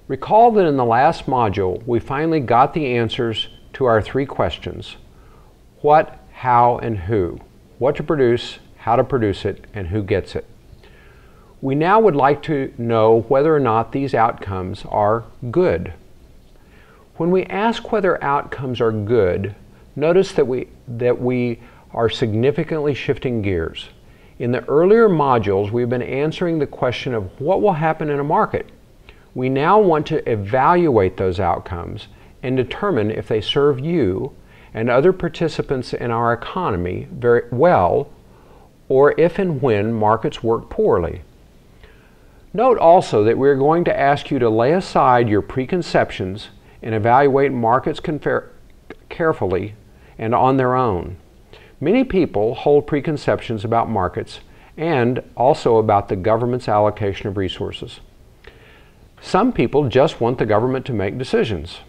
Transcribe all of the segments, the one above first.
Recall that in the last module, we finally got the answers to our three questions: what, how, and who. What to produce, how to produce it, and who gets it. We now would like to know whether or not these outcomes are good. When we ask whether outcomes are good, notice that we are significantly shifting gears. In the earlier modules, we've been answering the question of what will happen in a market. We now want to evaluate those outcomes and determine if they serve you and other participants in our economy very well, or if and when markets work poorly. Note also that we're going to ask you to lay aside your preconceptions and evaluate markets carefully and on their own. Many people hold preconceptions about markets and also about the government's allocation of resources. Some people just want the government to make decisions.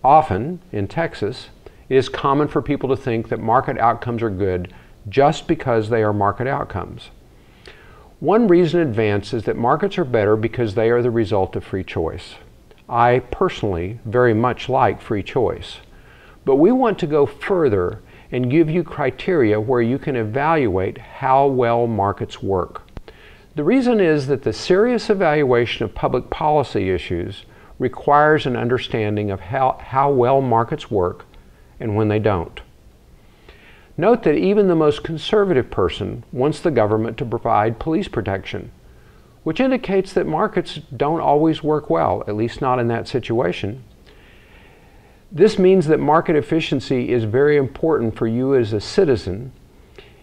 Often, in Texas, it is common for people to think that market outcomes are good just because they are market outcomes. One reason advanced is that markets are better because they are the result of free choice. I personally very much like free choice, but we want to go further and give you criteria where you can evaluate how well markets work. The reason is that the serious evaluation of public policy issues requires an understanding of how well markets work and when they don't. Note that even the most conservative person wants the government to provide police protection, which indicates that markets don't always work well, at least not in that situation. This means that market efficiency is very important for you as a citizen.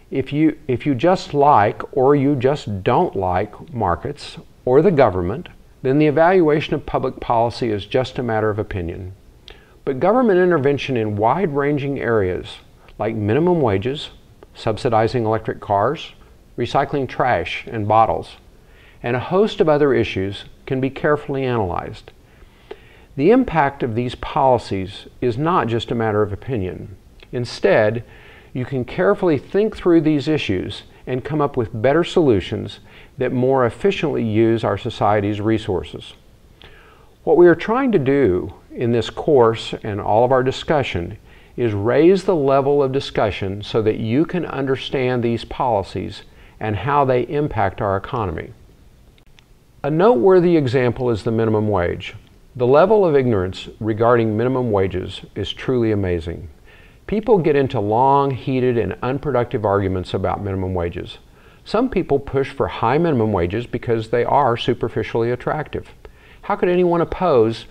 If you just like or you just don't like markets or the government, then the evaluation of public policy is just a matter of opinion. But government intervention in wide-ranging areas like minimum wages, subsidizing electric cars, recycling trash and bottles, and a host of other issues can be carefully analyzed. The impact of these policies is not just a matter of opinion. Instead, you can carefully think through these issues and come up with better solutions that more efficiently use our society's resources. What we are trying to do in this course and all of our discussion is raise the level of discussion so that you can understand these policies and how they impact our economy. A noteworthy example is the minimum wage. The level of ignorance regarding minimum wages is truly amazing. People get into long, heated, and unproductive arguments about minimum wages. Some people push for high minimum wages because they are superficially attractive. How could anyone oppose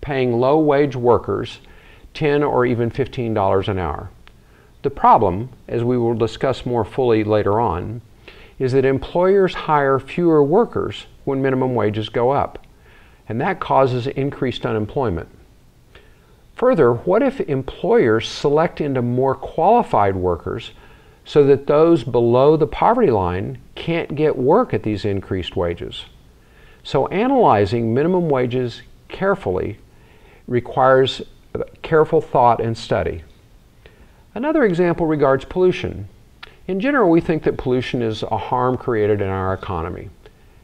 paying low-wage workers $10 or even $15 an hour? The problem, as we will discuss more fully later on, is that employers hire fewer workers when minimum wages go up, and that causes increased unemployment. Further, what if employers select into more qualified workers so that those below the poverty line can't get work at these increased wages? So analyzing minimum wages carefully requires careful thought and study. Another example regards pollution. In general, we think that pollution is a harm created in our economy.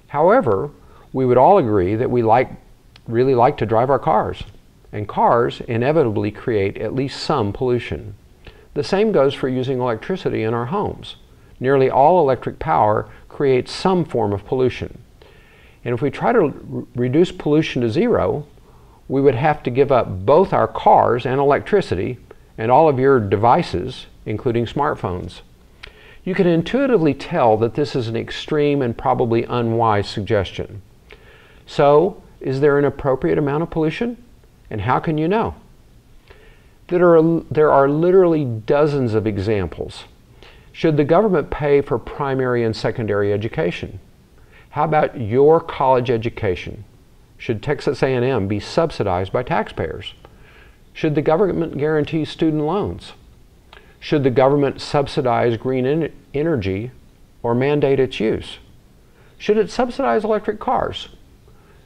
However, we would all agree that we really like to drive our cars, and cars inevitably create at least some pollution. The same goes for using electricity in our homes. Nearly all electric power creates some form of pollution. And if we try to reduce pollution to zero, we would have to give up both our cars and electricity and all of your devices, including smartphones. You can intuitively tell that this is an extreme and probably unwise suggestion. So, is there an appropriate amount of pollution? And how can you know? There are literally dozens of examples. Should the government pay for primary and secondary education? How about your college education? Should Texas A&M be subsidized by taxpayers? Should the government guarantee student loans? Should the government subsidize green energy or mandate its use? Should it subsidize electric cars?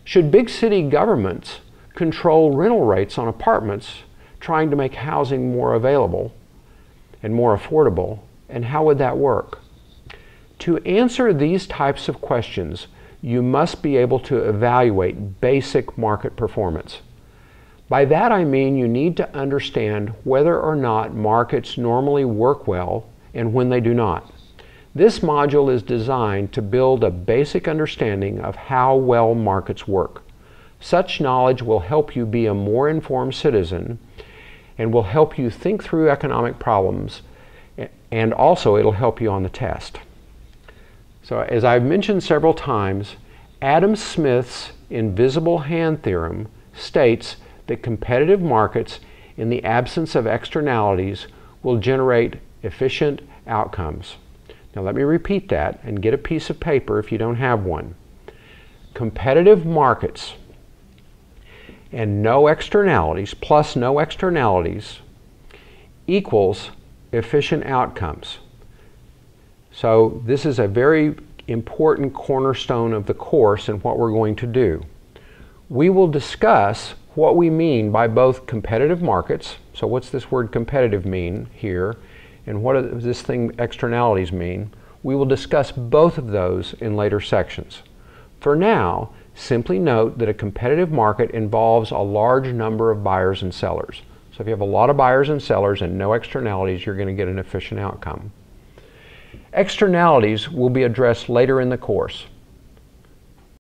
Should big city governments control rental rates on apartments, trying to make housing more available and more affordable? And how would that work? To answer these types of questions, you must be able to evaluate basic market performance. By that I mean you need to understand whether or not markets normally work well and when they do not. This module is designed to build a basic understanding of how well markets work. Such knowledge will help you be a more informed citizen and will help you think through economic problems, and also it'll help you on the test. So as I've mentioned several times, Adam Smith's invisible hand theorem states that competitive markets in the absence of externalities will generate efficient outcomes. Now let me repeat that and get a piece of paper if you don't have one. Competitive markets and no externalities plus no externalities equals efficient outcomes. So this is a very important cornerstone of the course and what we're going to do. We will discuss what we mean by both competitive markets, so what's this word competitive mean here, and what does this thing externalities mean. We will discuss both of those in later sections. For now, simply note that a competitive market involves a large number of buyers and sellers. So if you have a lot of buyers and sellers and no externalities, you're going to get an efficient outcome. Externalities will be addressed later in the course.